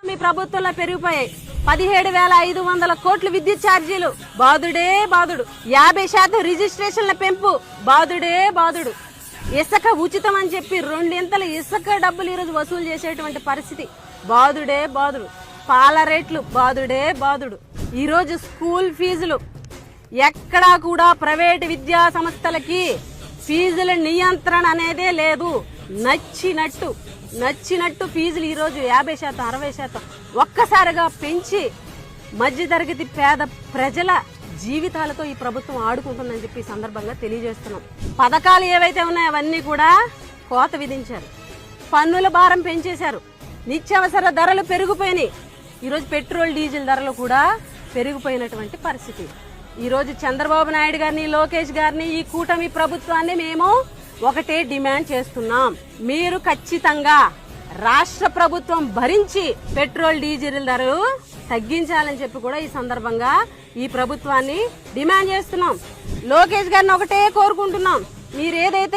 మీ ప్రభుత్వంలో పెరిగిపోయాయి. 17,500 కోట్లు విద్యుత్ ఛార్జీలు, బాదుడే బాదుడు. 50% రిజిస్ట్రేషన్ల పెంపు, బాదుడే బాదుడు. ఇసుక ఉచితం అని చెప్పి 2 ఇసుక డబ్బులు ఈరోజు వసూలు చేసేటువంటి పరిస్థితి, బాదుడే బాదుడు. పాల రేట్లు, బాదుడే బాదుడు. ఈరోజు స్కూల్ ఫీజులు, ఎక్కడా కూడా ప్రైవేటు విద్యా సంస్థలకి ఫీజుల నియంత్రణ అనేదే లేదు. నచ్చినట్టు ఫీజులు ఈరోజు 50%, 60% ఒక్కసారిగా పెంచి మధ్యతరగతి పేద ప్రజల జీవితాలతో ఈ ప్రభుత్వం ఆడుకుంటుందని చెప్పి ఈ సందర్భంగా తెలియజేస్తున్నాం. పథకాలు ఏవైతే ఉన్నాయో అవన్నీ కూడా కోత విధించారు, పన్నుల భారం పెంచేశారు, నిత్యావసర ధరలు పెరిగిపోయినాయి. ఈరోజు పెట్రోల్ డీజిల్ ధరలు కూడా పెరిగిపోయినటువంటి పరిస్థితి. ఈరోజు చంద్రబాబు నాయుడు గారిని, లోకేష్ గారిని, ఈ కూటమి ప్రభుత్వాన్ని మేము ఒకటే డిమాండ్ చేస్తున్నాం. మీరు ఖచ్చితంగా రాష్ట్ర ప్రభుత్వం భరించి పెట్రోల్ డీజిల్ ధరలు తగ్గించాలని చెప్పి కూడా ఈ సందర్భంగా ఈ ప్రభుత్వాన్ని డిమాండ్ చేస్తున్నాం. లోకేష్ గారిని ఒకటే కోరుకుంటున్నాం, మీరు ఏదైతే